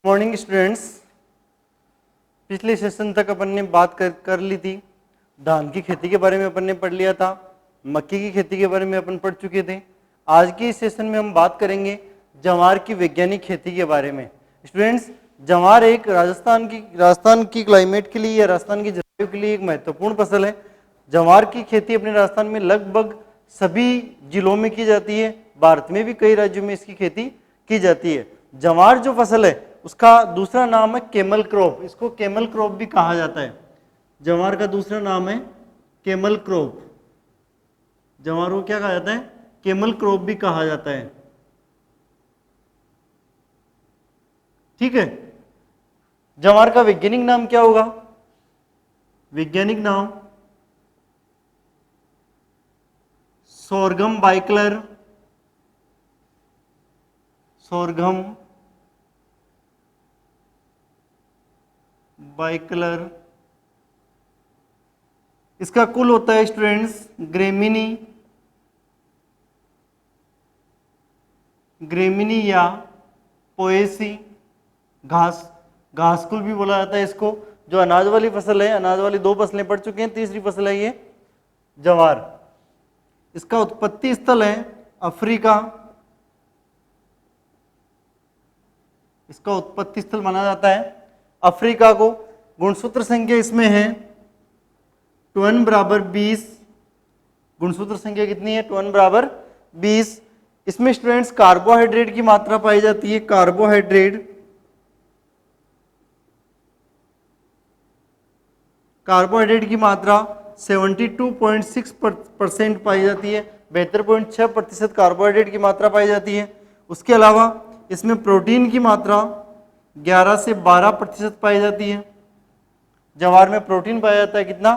Morning students. पिछले session तक अपन ने बात कर ली थी। धान की खेती के बारे में अपन ने पढ़ लिया था, मक्की की खेती के बारे में अपन पढ़ चुके थे। आज के इस सेशन में हम बात करेंगे जवार की वैज्ञानिक खेती के बारे में। स्टूडेंट्स, जवार एक राजस्थान की क्लाइमेट के लिए या राजस्थान की जलवायु के लिए एक महत्वपूर्ण फसल है। जवार की खेती अपने राजस्थान में लगभग सभी जिलों में की जाती है। भारत में भी कई राज्यों में इसकी खेती की जाती है। जवार जो फसल है उसका दूसरा नाम है केमल क्रॉप। इसको केमल क्रॉप भी कहा जाता है। जवार का दूसरा नाम है केमल क्रॉप। जवार को क्या कहा जाता है? केमल क्रॉप भी कहा जाता है। ठीक है। जवार का वैज्ञानिक नाम क्या होगा? वैज्ञानिक नाम सोरगम बाइकलर। Sorghum bicolor. इसका कुल होता है स्टूडेंट्स ग्रेमिनी या पोएसी। घास कुल भी बोला जाता है इसको। जो अनाज वाली फसल है, अनाज वाली दो फसलें पढ़ चुके हैं, तीसरी फसल है ये जवार। इसका उत्पत्ति स्थल है अफ्रीका। इसका उत्पत्ति स्थल माना जाता है अफ्रीका को। गुणसूत्र संख्या इसमें है 2n बराबर 20। गुणसूत्र संख्या कितनी है? 2n बराबर 20। इसमें स्टूडेंट्स कार्बोहाइड्रेट की मात्रा पाई जाती है। कार्बोहाइड्रेट की मात्रा 72.6% पाई जाती है। 72.6% कार्बोहाइड्रेट की मात्रा पाई जाती है। उसके अलावा इसमें प्रोटीन की मात्रा 11 से 12% पाई जाती है। जवार में प्रोटीन पाया जाता है कितना?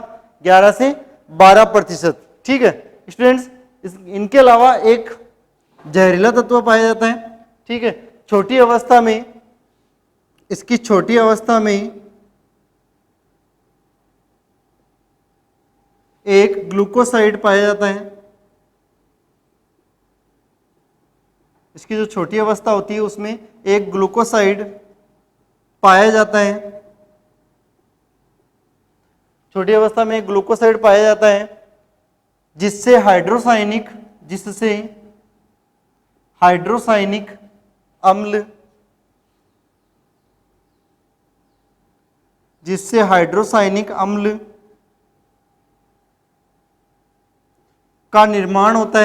11 से 12%। ठीक है स्टूडेंट्स, इनके अलावा एक जहरीला तत्व पाया जाता है। ठीक है, छोटी अवस्था में, इसकी छोटी अवस्था में एक ग्लूकोसाइड पाया जाता है। इसकी जो छोटी अवस्था होती है उसमें एक ग्लूकोसाइड पाया जाता है। छोटी अवस्था में एक ग्लूकोसाइड पाया जाता है जिससे हाइड्रोसाइनिक अम्ल का निर्माण होता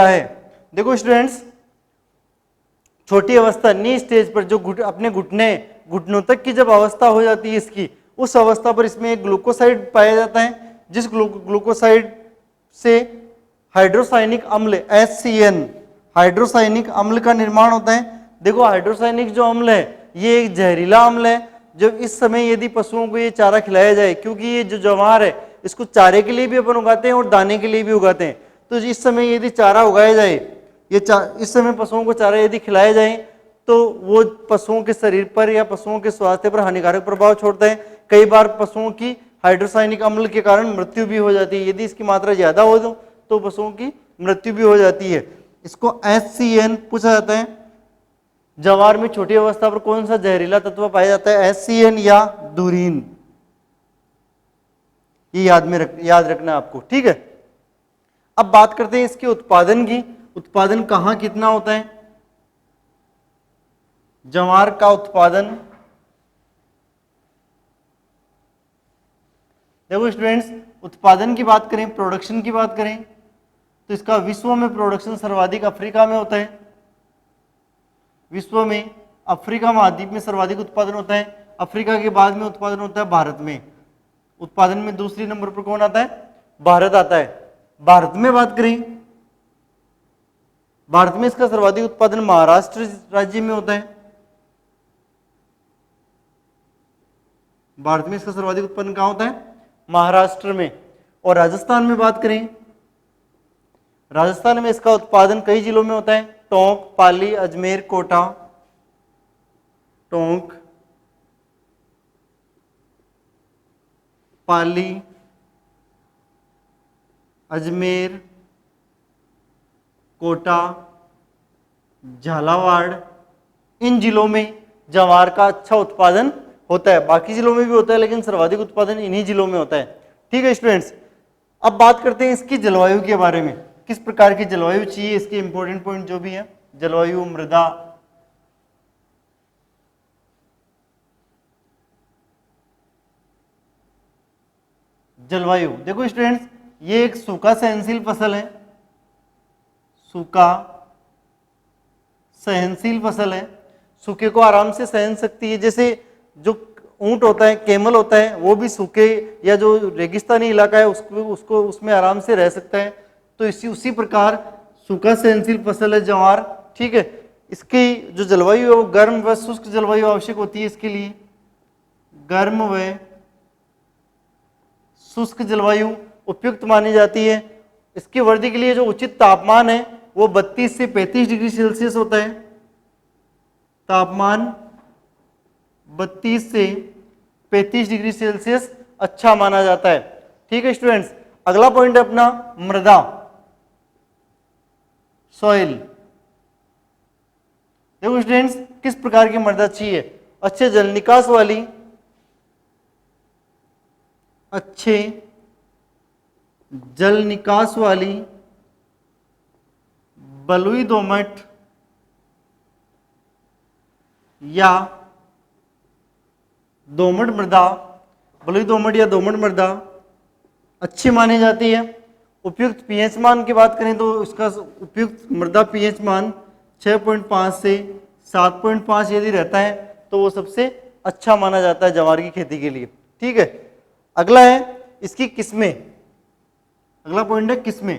है। देखो स्टूडेंट्स, छोटी अवस्था नी स्टेज पर जो अपने घुटनों तक की जब अवस्था हो जाती है इसकी, उस अवस्था पर इसमें एक ग्लूकोसाइड पाया जाता है जिस ग्लूकोसाइड से हाइड्रोसाइनिक अम्ल HCN हाइड्रोसाइनिक अम्ल का निर्माण होता है। देखो हाइड्रोसाइनिक जो अम्ल है ये एक जहरीला अम्ल है। जब इस समय यदि पशुओं को ये चारा खिलाया जाए, क्योंकि ये जो जवार है इसको चारे के लिए भी अपन उगाते हैं और दाने के लिए भी उगाते हैं, तो इस समय यदि चारा उगाया जाए, इस समय पशुओं को चारा यदि खिलाया जाए तो वो पशुओं के शरीर पर या पशुओं के स्वास्थ्य पर हानिकारक प्रभाव छोड़ता है। कई बार पशुओं की हाइड्रोसाइनिक अम्ल के कारण मृत्यु भी हो जाती है। यदि इसकी मात्रा ज्यादा हो तो पशुओं की मृत्यु भी हो जाती है। इसको HCN पूछा जाता है। जवार में छोटी अवस्था पर कौन सा जहरीला तत्व पाया जाता है? HCN या धुरीन। ये याद रखना आपको। ठीक है, अब बात करते हैं इसके उत्पादन की। उत्पादन कहां कितना होता है? जवार का उत्पादन, देखो स्टूडेंट्स, उत्पादन की बात करें, प्रोडक्शन की बात करें तो इसका विश्व में प्रोडक्शन सर्वाधिक अफ्रीका में होता है। विश्व में अफ्रीका महाद्वीप में सर्वाधिक उत्पादन होता है। अफ्रीका के बाद में उत्पादन होता है भारत में। उत्पादन में दूसरी नंबर पर कौन आता है? भारत आता है। भारत में बात करें, भारत में इसका सर्वाधिक उत्पादन महाराष्ट्र राज्य में होता है। भारत में इसका सर्वाधिक उत्पादन कहां होता है? महाराष्ट्र में। और राजस्थान में बात करें, राजस्थान में इसका उत्पादन कई जिलों में होता है। टोंक, पाली, अजमेर, कोटा। टोंक, पाली, अजमेर, कोटा झालावाड़, इन जिलों में ज्वार का अच्छा उत्पादन होता है। बाकी जिलों में भी होता है लेकिन सर्वाधिक उत्पादन इन्हीं जिलों में होता है। ठीक है स्टूडेंट्स, अब बात करते हैं इसकी जलवायु के बारे में, किस प्रकार की जलवायु चाहिए, इसके इंपॉर्टेंट पॉइंट जो भी है, जलवायु, मृदा, जलवायु। देखो स्टूडेंट्स, ये एक सूखा सहनशील फसल है, सूखा सहनशील फसल है, सूखे को आराम से सहन सकती है। जैसे जो ऊंट होता है, कैमल होता है, वो भी सूखे या जो रेगिस्तानी इलाका है उसको उसमें आराम से रह सकता है। तो उसी प्रकार सूखा सहनशील फसल है ज्वार। ठीक है, इसकी जो जलवायु है वो गर्म व शुष्क जलवायु आवश्यक होती है इसके लिए, गर्म व शुष्क जलवायु उपयुक्त मानी जाती है। इसकी वृद्धि के लिए जो उचित तापमान है वो 32 से 35 डिग्री सेल्सियस होता है, तापमान 32 से 35 डिग्री सेल्सियस अच्छा माना जाता है। ठीक है स्टूडेंट्स, अगला पॉइंट है अपना मृदा, सॉइल। देखो स्टूडेंट्स, किस प्रकार की मृदा चाहिए, अच्छे जल निकास वाली, अच्छे जल निकास वाली, बलुई दोमट या दोमट मृदा, बलुई दोमट या दोमट मृदा अच्छी मानी जाती है। उपयुक्त पीएच मान की बात करें तो इसका उपयुक्त मृदा पीएच मान 6.5 से 7.5 यदि रहता है तो वो सबसे अच्छा माना जाता है ज्वार की खेती के लिए। ठीक है, अगला है इसकी किस्में, अगला पॉइंट है किस्में।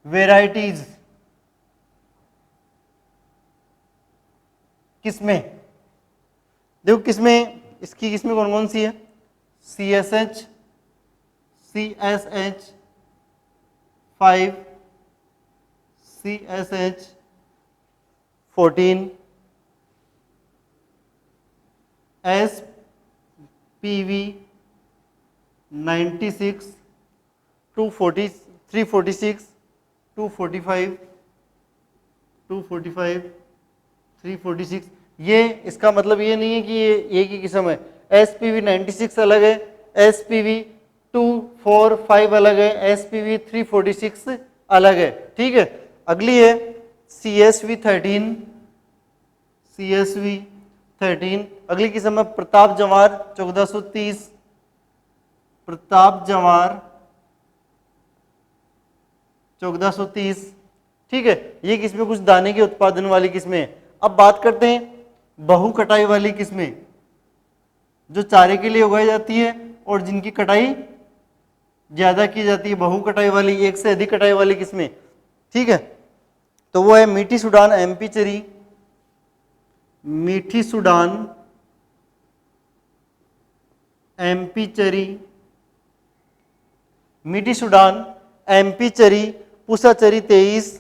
वेराइटीज, किस्में। देखो किस्में, इसकी किस्में कौन कौन सी है, CSH, CSH 5, CSH 14, SPV 96, 240, 346, 245, 245, 346। ये इसका मतलब ये नहीं है कि ये एक ही किस्म है। SPV 96 अलग है, SPV 245 अलग है, SPV 346 अलग है। ठीक है, अगली है CSV 13, CSV 13। अगली किस्म है प्रताप जवार 1430, प्रताप जवार 1430। ठीक है, ये किस्में कुछ दाने के उत्पादन वाली किस्में हैं। अब बात करते हैं बहु कटाई वाली किस्में, जो चारे के लिए उगाई जाती है और जिनकी कटाई ज्यादा की जाती है, बहु कटाई वाली, एक से अधिक कटाई वाली किस्में। ठीक है, तो वो है मीठी सूडान MP चरी, मीठी सूडान MP चरी, मीठी सूडान MP चरी, पूसा चरी 23,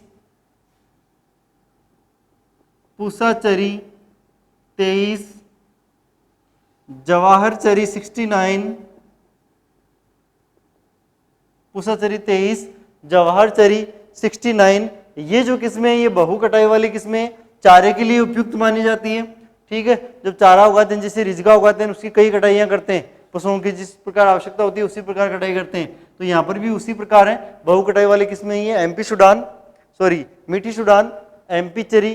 पूसा चरी 23, जवाहर चरी 69, पूसा चरी 23, जवाहर चरी 69। ये जो किस्में हैं ये बहु कटाई वाली किस्में चारे के लिए उपयुक्त मानी जाती है। ठीक है, जब चारा उगाते हैं, जैसे रिजगा उगाते हैं, उसकी कई कटाइयां करते हैं, पशुओं की जिस प्रकार आवश्यकता होती है उसी प्रकार कटाई करते हैं। तो यहाँ पर भी उसी प्रकार है, बहु कटाई वाली किस्में ये MP सूडान, सॉरी मीठी सूडान, MP चरी,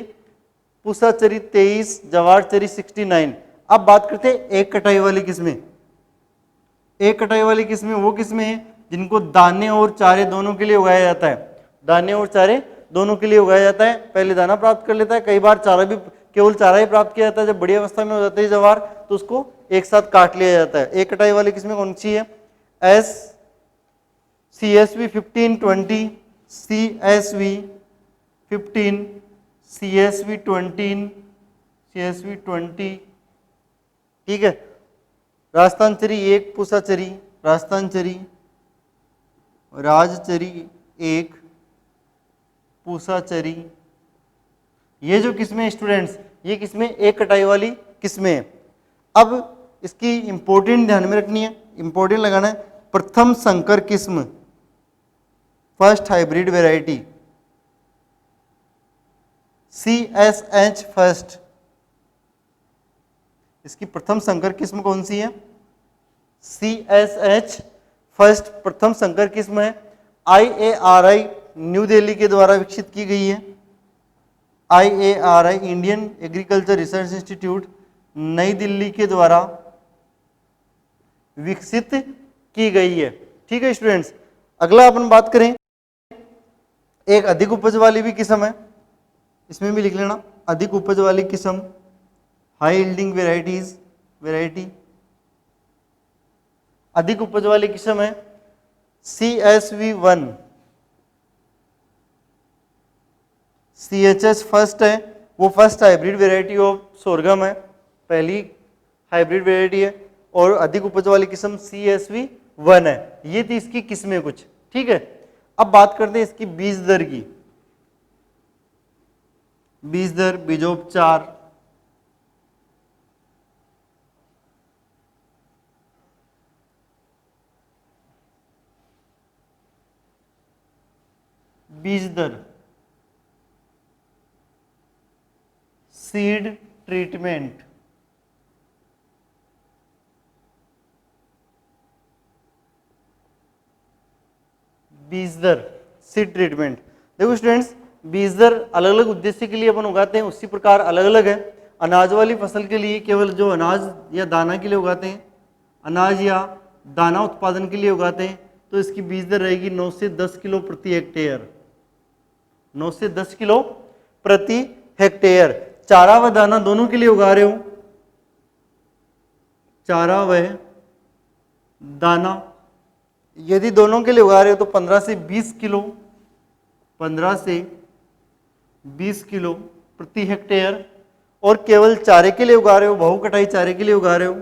पूसा चरी 23, जवार चरी 69। अब बात करते हैं एक कटाई वाली किस्में। एक कटाई वाली किस्में वो किस्में हैं जिनको दाने और चारे दोनों के लिए उगाया जाता है, दाने और चारे दोनों के लिए उगाया जाता है। पहले दाना प्राप्त कर लेता है, कई बार चारा भी, केवल चारा ही प्राप्त किया जाता है। जब बड़ी अवस्था में हो जाती है जवार तो उसको एक साथ काट लिया जाता है। एक कटाई वाली किस्में कौन सी है, CSV 1520, CSV 15, CSV 20, CSV 20। ठीक है, राजस्थान चरी 1, पूसा चरी, राजस्थान चरी, राजचरी 1, पूसा चरी। ये जो किस्में स्टूडेंट्स, ये किस्में एक कटाई वाली किस्में हैं। अब इसकी इंपॉर्टेंट ध्यान में रखनी है, इंपॉर्टेंट लगाना है, प्रथम संकर किस्म, first hybrid variety, CSH first, इसकी प्रथम संकर किस्म कौन सी है? CSH फर्स्ट प्रथम संकर किस्म है। IARI न्यू दिल्ली के द्वारा विकसित की गई है। IARI Indian agriculture research institute नई दिल्ली के द्वारा विकसित की गई है। ठीक है स्टूडेंट्स, अगला अपन बात करें, एक अधिक उपज वाली भी किस्म है, इसमें भी लिख लेना, अधिक उपज वाली किस्म, हाई यील्डिंग वेराइटी, अधिक उपज वाली किस्म है CSV1, CHH फर्स्ट है, वो first hybrid variety of sorghum है, पहली हाइब्रिड वेराइटी है, और अधिक उपज वाली किस्म CSV1 है। ये थी इसकी किस्में कुछ। ठीक है, अब बात करते हैं इसकी बीज दर की। बीज दर, बीजोपचार, बीज दर, सीड ट्रीटमेंट, बीज दर, सीड ट्रीटमेंट। देखो स्टूडेंट्स, बीज दर अलग अलग उद्देश्य के लिए अपन उगाते हैं, उसी प्रकार अलग अलग है। अनाज वाली फसल के लिए केवल जो अनाज या दाना के लिए उगाते हैं, अनाज या दाना उत्पादन के लिए उगाते हैं, तो इसकी बीज दर रहेगी 9 से 10 किलो प्रति हेक्टेयर, 9 से 10 किलो प्रति हेक्टेयर। चारा व दाना दोनों के लिए उगा रहे हो, चारा व दाना यदि दोनों के लिए उगा रहे हो तो 15 से 20 किलो, 15 से 20 किलो प्रति हेक्टेयर। और केवल चारे के लिए उगा रहे हो, बहु कटाई चारे के लिए उगा रहे हो,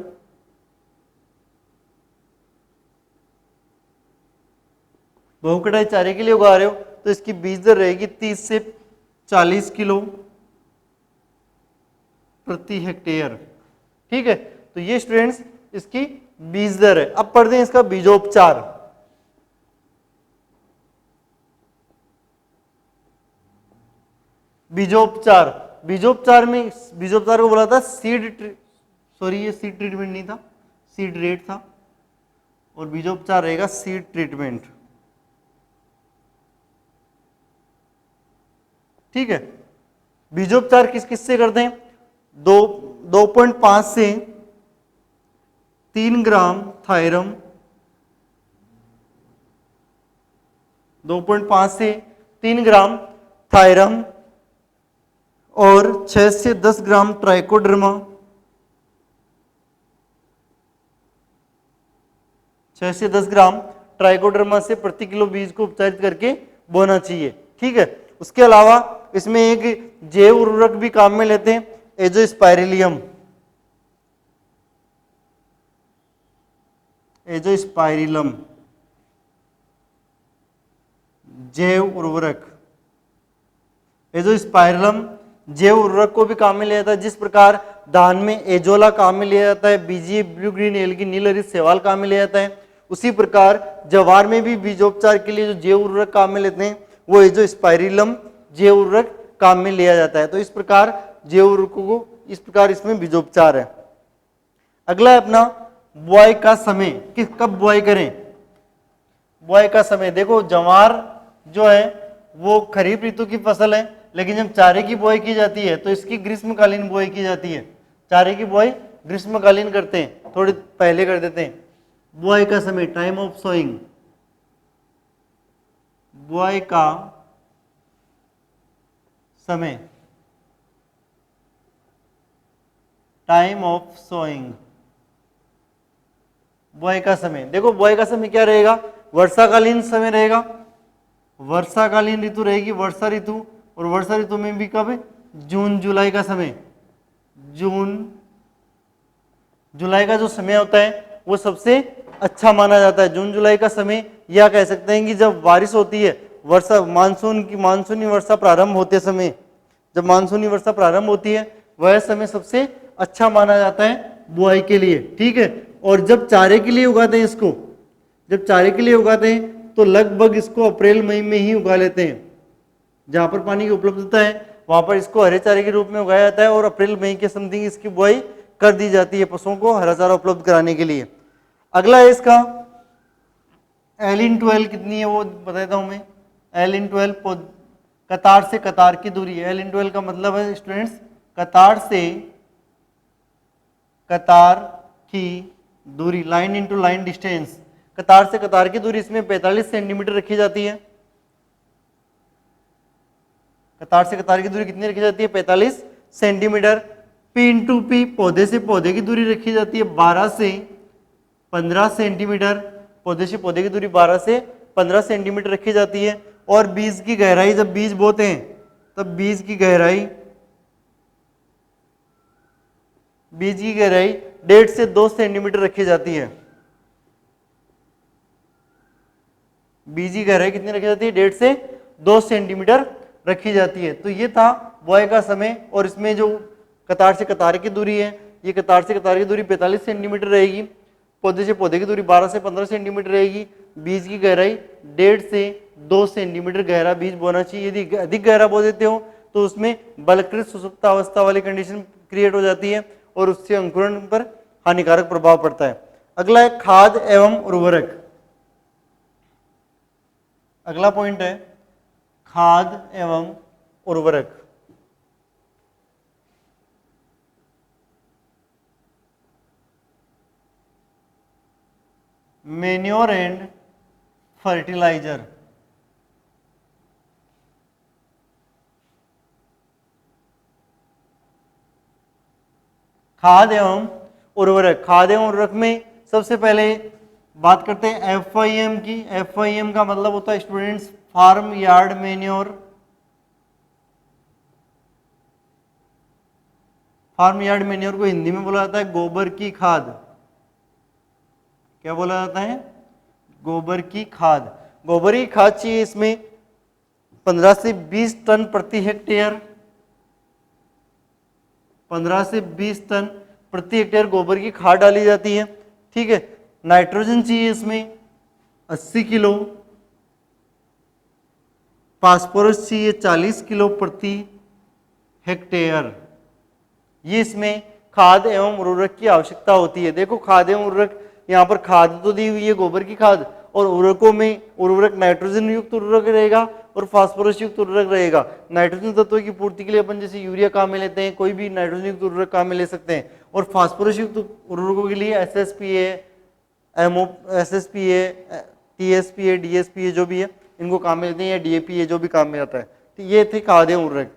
बहु कटाई चारे के लिए उगा रहे हो, तो इसकी बीज दर रहेगी 30 से 40 किलो प्रति हेक्टेयर। ठीक है, तो ये स्टूडेंट्स इसकी बीज दर है। अब पढ़ते हैं इसका बीजोपचार। बीजोपचार, बीजोपचार को बोला था ये सीड ट्रीटमेंट नहीं था, सीड रेट था, और बीजोपचार रहेगा सीड ट्रीटमेंट। ठीक है, बीजोपचार किस किस से करते हैं? 2.5 से 3 ग्राम थायरम, 2.5 से 3 ग्राम थायरम और 6 से 10 ग्राम ट्राइकोडर्मा, 6 से 10 ग्राम ट्राइकोडर्मा से प्रति किलो बीज को उपचारित करके बोना चाहिए। ठीक है, उसके अलावा इसमें एक जैव उर्वरक भी काम में लेते हैं, एजोस्पाइरिलियम, एजोस्पाइरिलम जैव उर्वरक, एजोस्पाइरिलम जैव उर्वरक को भी काम में लिया जाता है। जिस प्रकार धान में एजोला काम में लिया जाता है, बीजीए ब्लू ग्रीन एल्गी नील हरित शैवाल काम में लिया जाता है, उसी प्रकार ज्वार में भी बीजोपचार के लिए जो जैव उर्वरक काम में लेते हैं वो एजोस्पाइरिलम जैव उर्वरक काम में लिया जाता है। तो इस प्रकार जैव उर्वरकों को इस प्रकार इसमें बीजोपचार है। अगला है अपना बुआई का समय, किस कब बुआई करें? बुआई का समय देखो, ज्वार जो है वो खरीफ ऋतु की फसल है, लेकिन जब चारे की बुआई की जाती है तो इसकी ग्रीष्मकालीन बुआई की जाती है। चारे की बुआई ग्रीष्मकालीन करते हैं, थोड़ी पहले कर देते हैं। बुआई का समय, टाइम ऑफ सोइंग, बुआई का समय, टाइम ऑफ सोइंग, बुआई का समय। देखो बुआई का समय क्या रहेगा? वर्षाकालीन समय रहेगा, वर्षाकालीन ऋतु रहेगी, वर्षा ऋतु। और वर्षा ऋतु में भी कब? जून जुलाई का समय। जून जुलाई का जो समय होता है वो सबसे अच्छा माना जाता है। जून जुलाई का समय, या कह सकते हैं कि जब बारिश होती है, वर्षा मानसूनी वर्षा प्रारंभ होते समय, जब मानसूनी वर्षा प्रारंभ होती है वह समय सबसे अच्छा माना जाता है बुआई के लिए, ठीक है। और जब चारे के लिए उगाते हैं इसको, जब चारे के लिए उगाते हैं तो लगभग इसको अप्रैल मई में ही उगा लेते हैं। जहां पर पानी की उपलब्धता है वहां पर इसको हरे चारे के रूप में उगाया जाता है और अप्रैल मई के समथिंग इसकी बुआई कर दी जाती है पशुओं को हरा चारा उपलब्ध कराने के लिए। अगला है इसका L/12 कितनी है वो बता देता हूं मैं। L/12 कतार से कतार की दूरी है। L/12 का मतलब है स्टूडेंट्स कतार से कतार की दूरी, लाइन इंटू लाइन डिस्टेंस। कतार से कतार की दूरी इसमें 45 सेंटीमीटर रखी जाती है। कतार से कतार की दूरी कितनी रखी जाती है? 45 सेंटीमीटर। पी इंटू पी पौधे से पौधे की दूरी रखी जाती है 12 से 15 सेंटीमीटर। पौधे से पौधे की दूरी 12 से 15 सेंटीमीटर रखी जाती है। और बीज की गहराई, जब बीज बोते हैं तब बीज की गहराई 1.5 से 2 सेंटीमीटर रखी जाती है। बीज की गहराई कितनी रखी जाती है? 1.5 से 2 सेंटीमीटर रखी जाती है। तो ये था बुआई का समय। और इसमें जो कतार से कतार की दूरी है, ये कतार से कतार की दूरी 45 सेंटीमीटर रहेगी। पौधे से पौधे की दूरी 12 से 15 सेंटीमीटर रहेगी। बीज की गहराई 1.5 से 2 सेंटीमीटर गहरा बीज बोना चाहिए। यदि अधिक गहरा बो देते हो तो उसमें बलकृत सुसुप्त अवस्था वाली कंडीशन क्रिएट हो जाती है और उससे अंकुरण पर हानिकारक प्रभाव पड़ता है। अगला है खाद एवं उर्वरक। अगला पॉइंट है खाद एवं उर्वरक। Manure and fertiliser. खाद एवं उर्वरक। खाद एवं उर्वरक में सबसे पहले बात करते हैं FIM की। FIM का मतलब होता है students farm yard manure. Farm yard manure को हिंदी में बोला जाता है गोबर की खाद। क्या बोला जाता है? गोबर की खाद। गोबर की खाद चाहिए इसमें 15 से 20 टन प्रति हेक्टेयर। 15 से 20 टन प्रति हेक्टेयर गोबर की खाद डाली जाती है, ठीक है। नाइट्रोजन चाहिए इसमें 80 किलो। फास्फोरस चाहिए 40 किलो प्रति हेक्टेयर। ये इसमें खाद एवं उर्वरक की आवश्यकता होती है। देखो खाद एवं उर्वरक, यहाँ पर खाद तो दी हुई है गोबर की खाद, और उर्वरकों में उर्वरक नाइट्रोजन युक्त उर्वरक रहेगा और फास्फोरस युक्त उर्वरक रहेगा। नाइट्रोजन तत्वों की पूर्ति के लिए अपन जैसे यूरिया काम में लेते हैं, कोई भी नाइट्रोजन युक्त उर्वरक काम में ले सकते हैं। और फास्फोरस युक्त उर्वरकों के लिए SSPA, SSPA, TSPA, DSPA जो भी है इनको काम में लेते हैं, या DAPA जो भी काम में आता है। तो ये थे खाद एवं उर्वरक।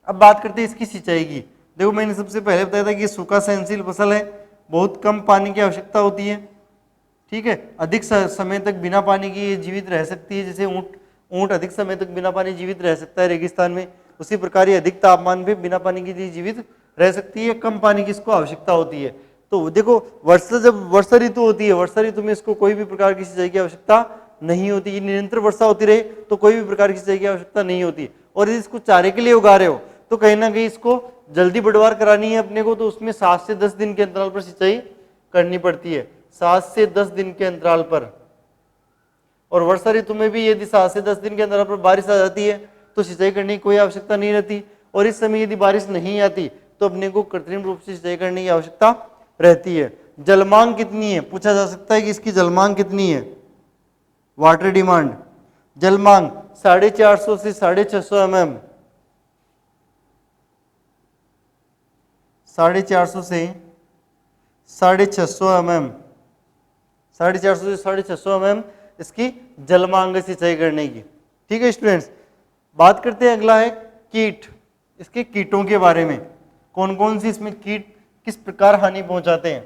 अब बात करते हैं इसकी सिंचाई की। देखो मैंने सबसे पहले बताया था कि सूखा सहनशील फसल है, बहुत कम पानी की आवश्यकता होती है, ठीक है। अधिक समय तक बिना पानी की ये जीवित रह सकती है। जैसे ऊंट अधिक समय तक बिना पानी जीवित रह सकता है रेगिस्तान में, उसी प्रकार ये अधिक तापमान पे बिना पानी के लिए जीवित रह सकती है। कम पानी की इसको आवश्यकता होती है। तो देखो जब वर्षा ऋतु होती है, वर्षा ऋतु में इसको कोई भी प्रकार की सिंचाई की आवश्यकता नहीं होती। ये निरंतर वर्षा होती रहे तो कोई भी प्रकार की सिंचाई की आवश्यकता नहीं होती। और यदि इसको चारे के लिए उगा रहे हो तो कहीं ना कहीं इसको जल्दी बढ़वार करानी है अपने को, तो उसमें 7 से 10 दिन के अंतराल पर सिंचाई करनी पड़ती है। 7 से 10 दिन के अंतराल पर। और वर्षा ऋतु में भी यदि 7 से 10 दिन के अंतराल पर बारिश आ जाती है तो सिंचाई करने की कोई आवश्यकता नहीं रहती। और इस समय यदि बारिश नहीं आती तो अपने को कृत्रिम रूप से सिंचाई करने की आवश्यकता रहती है। जलमांग कितनी है? पूछा जा सकता है कि इसकी जलमांग कितनी है। वाटर डिमांड, जलमांग 450 से 650 mm। 450 से 650 mm, 450 से 650 mm इसकी जलमांग है सिंचाई करने की, ठीक है स्टूडेंट्स। बात करते हैं, अगला है कीट। इसके कीटों के बारे में, कौन कौन सी इसमें कीट किस प्रकार हानि पहुंचाते हैं।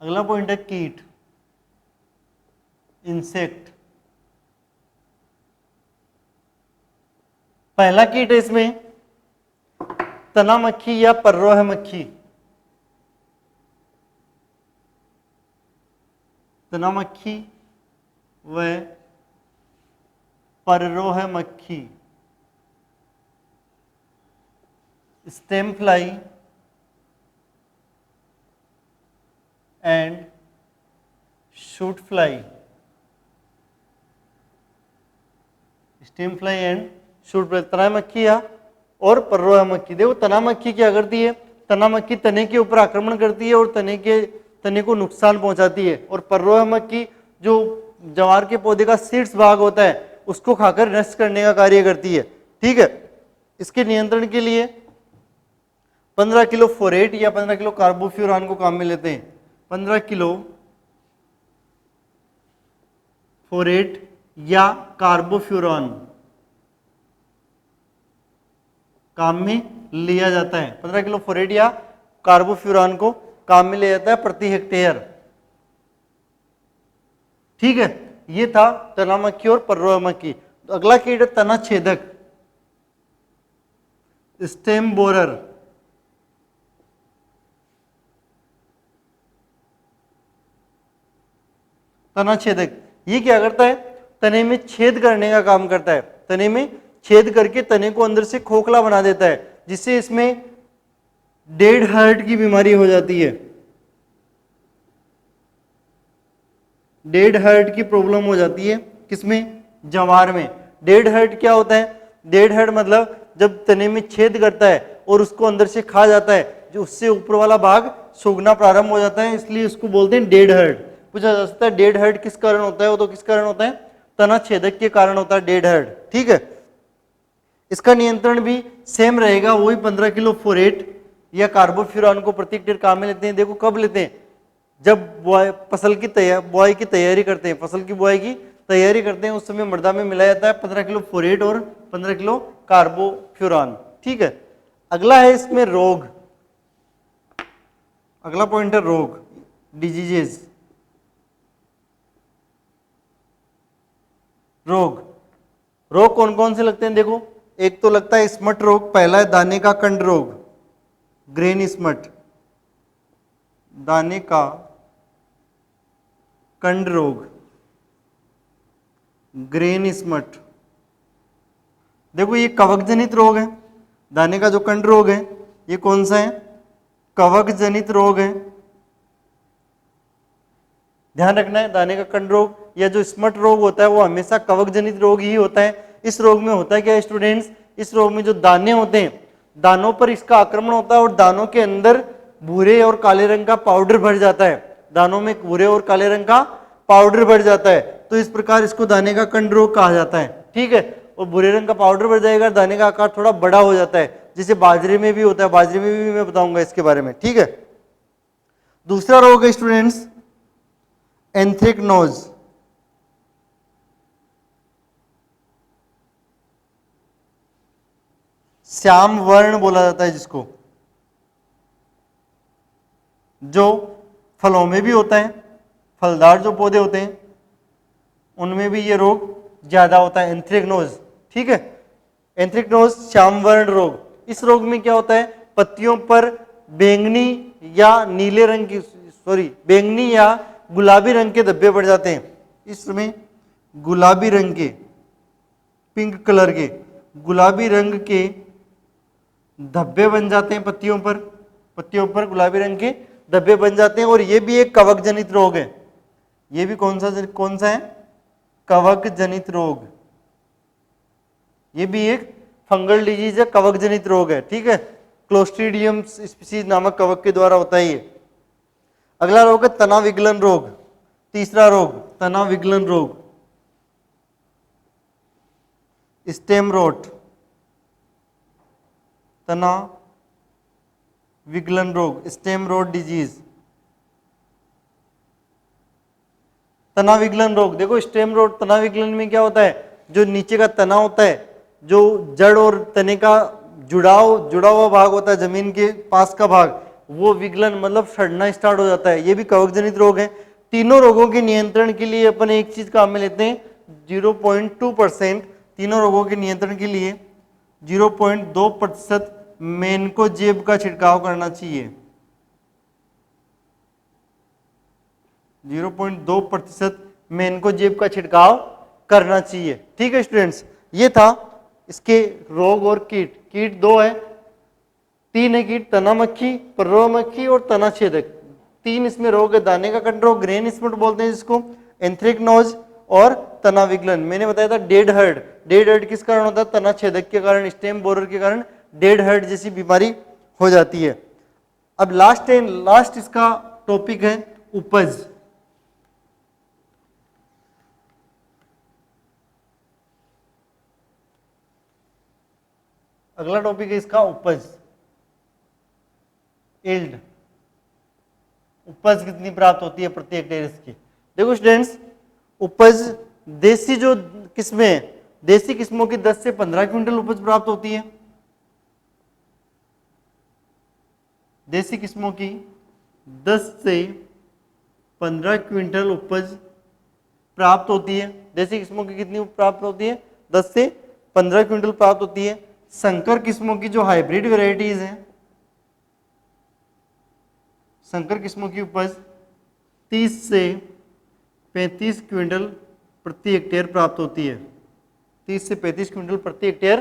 अगला पॉइंट है कीट, इंसेक्ट। पहला कीट है इसमें तना मक्खी या पररोह मक्खी। तना मक्खी व पररोह मक्खी। Stem fly and shoot fly. Stem fly and shoot fly, तना मक्खी या और पररोया मक्खी। देखो तना मक्खी क्या करती है, तना मक्खी तने के ऊपर आक्रमण करती है और तने को नुकसान पहुंचाती है, और पररोया मक्खी जो ज्वार के पौधे का सीड्स भाग होता है उसको खाकर नष्ट करने का कार्य करती है। ठीक है, इसके नियंत्रण के लिए 15 किलो फोरेट या 15 किलो कार्बोफ्यूरान को काम में लेते हैं। 15 किलो फोरेट या कार्बोफ्यूरान काम में लिया जाता है। 15 किलो फोरेट या कार्बोफ्यूरान को काम में लिया जाता है प्रति हेक्टेयर। ठीक है, ये था तना मक्खी और पररोया मक्खी। तो अगला कीट है तना छेदक, स्टेम बोरर। तना छेदक ये क्या करता है, तने में छेद करने का काम करता है। तने में छेद करके तने को अंदर से खोखला बना देता है, जिससे इसमें डेड हार्ट की बीमारी हो जाती है। डेड हार्ट की प्रॉब्लम हो जाती है किसमें, जवार में। डेड हार्ट क्या होता है, डेड हार्ट मतलब जब तने में छेद करता है और उसको अंदर से खा जाता है, जो उससे ऊपर वाला भाग सूखना प्रारंभ हो जाता है, इसलिए उसको बोलते हैं डेड हार्ट। पूछा जा सकता है डेड हार्ट किस कारण होता है, वो तो किस कारण होता है, तना छेदक के कारण होता है डेड हार्ट। ठीक है, इसका नियंत्रण भी सेम रहेगा, वही 15 किलो फोरेट या कार्बोफ्यूरान को प्रति हेक्टेयर काम में लेते हैं। देखो कब लेते हैं, जब फसल की बुआई की तैयारी करते हैं, फसल की बुआई की तैयारी करते हैं, उस समय मृदा में मिलाया जाता है 15 किलो फोरेट और 15 किलो कार्बोफ्यूरान। ठीक है, अगला है इसमें रोग। अगला पॉइंट है रोग, डिजीजेज। रोग, रोग कौन कौन से लगते हैं, देखो एक तो लगता है स्मट रोग। पहला है दाने का कंड रोग, ग्रेन स्मट, दाने का कंड रोग, ग्रेन स्मट। देखो ये कवक जनित रोग है, दाने का जो कंड रोग है ये कौन सा है, कवक जनित रोग है। ध्यान रखना है, दाने का कंड रोग या जो स्मट रोग होता है वो हमेशा कवक जनित रोग ही होता है। इस रोग में होता है क्या स्टूडेंट्स, इस रोग में जो दाने होते हैं, दानों पर इसका आक्रमण होता है और दानों के अंदर भूरे और काले रंग का पाउडर भर जाता है। दानों में भूरे और काले रंग का पाउडर भर जाता है, तो इस प्रकार इसको दाने का कंड रोग कहा जाता है। ठीक है, और भूरे रंग का पाउडर भर जाएगा, दाने का आकार थोड़ा बड़ा हो जाता है, जिसे बाजरे में भी होता है। बाजरे में भी मैं बताऊंगा इसके बारे में। ठीक है, दूसरा रोग है स्टूडेंट्स एंथ्रेक्नोज। श्याम वर्ण बोला जाता है जिसको, जो फलों में भी होता है, फलदार जो पौधे होते हैं उनमें भी ये रोग ज्यादा होता है, एंथ्रेक्नोज। ठीक है, एंथ्रेक्नोज श्याम वर्ण रोग। इस रोग में क्या होता है, पत्तियों पर बैंगनी या नीले रंग की बैंगनी या गुलाबी रंग के धब्बे पड़ जाते हैं। इसमें गुलाबी रंग के, पिंक कलर के गुलाबी रंग के धब्बे बन जाते हैं पत्तियों पर गुलाबी रंग के धब्बे बन जाते हैं, और ये भी एक कवक जनित रोग है। ये भी कौन सा है, कवक जनित रोग। ये भी एक फंगल डिजीज है, कवक जनित रोग है। ठीक है, क्लोस्ट्रीडियम स्पीसीज नामक कवक के द्वारा होता है ये। अगला रोग है तना विगलन रोग। तीसरा रोग तना विगलन रोग, स्टेम रोट, तना विगलन रोग, स्टेम रोट डिजीज। तना विगलन रोग, देखो स्टेम रोट तना विगलन में क्या होता है, जो नीचे का तना होता है, जो जड़ और तने का जुड़ा हुआ भाग होता है, जमीन के पास का भाग, वो विगलन मतलब सड़ना स्टार्ट हो जाता है। ये भी कवक जनित रोग है। तीनों रोगों के नियंत्रण के लिए अपन एक चीज काम में लेते हैं, 0.2%। तीनों रोगों के नियंत्रण के लिए 0.2% मेनकोजेब का छिड़काव करना चाहिए। 0.2% मेनकोजेब का छिड़काव करना चाहिए। ठीक है स्टूडेंट्स, ये था इसके रोग और कीट। कीट दो है, तीन है कीट, तना मक्खी, परवा मक्खी और तना छेदक। तीन इसमें रोग है, दाने का कंट्रोल, ग्रेन स्पॉट बोलते हैं जिसको, एंथ्रेक्नोज और तना विगलन। मैंने बताया था डेड हर्ड, डेड हर्ड किस कारण होता है, तना छेदक के कारण, स्टेम बोरर के कारण डेड हर्ड जैसी बीमारी हो जाती है। अब लास्ट इसका टॉपिक है उपज। अगला टॉपिक है इसका उपज, यील्ड, उपज कितनी प्राप्त होती है प्रति हेक्टेयर इसकी। देखो स्टूडेंट्स, उपज देसी जो किस्में, देसी किस्मों की 10 से 15 क्विंटल उपज प्राप्त होती है। देसी किस्मों की 10 से 15 क्विंटल उपज प्राप्त होती है। देसी किस्मों की कितनी प्राप्त होती है, 10 से 15 क्विंटल प्राप्त होती है। संकर किस्मों की जो हाइब्रिड वेराइटीज हैं, संकर किस्मों की उपज 30 से 35 क्विंटल प्रति हेक्टेयर प्राप्त होती है। 30 से 35 क्विंटल प्रति हेक्टेयर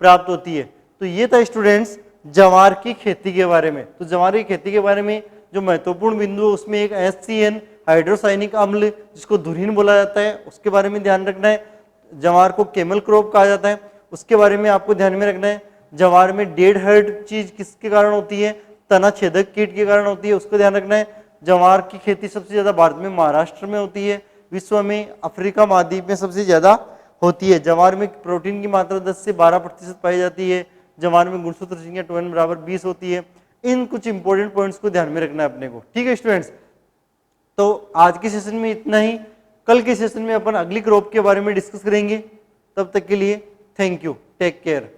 प्राप्त होती है। तो ये था स्टूडेंट्स ज्वार की खेती के बारे में। तो ज्वार की खेती के बारे में जो महत्वपूर्ण बिंदु है उसमें एक HCN हाइड्रोसाइनिक अम्ल जिसको धुरीन बोला जाता है उसके बारे में ध्यान रखना है। ज्वार को केमल क्रॉप कहा जाता है उसके बारे में आपको ध्यान में रखना है। ज्वार में डेड हर्ड चीज किसके कारण होती है, तना छेदक कीट के कारण होती है, उसको ध्यान रखना है। ज्वार की खेती सबसे ज्यादा भारत में महाराष्ट्र में होती है, विश्व में अफ्रीका महाद्वीप में सबसे ज्यादा होती है। ज्वार में प्रोटीन की मात्रा 10 से 12% पाई जाती है। ज्वार में गुणसूत्र संख्या 2n बराबर 20 होती है। इन कुछ इंपॉर्टेंट पॉइंट्स को ध्यान में रखना है अपने को, ठीक है स्टूडेंट्स। तो आज के सेशन में इतना ही, कल के सेशन में अपन अगली क्रॉप के बारे में डिस्कस करेंगे। तब तक के लिए थैंक यू, टेक केयर।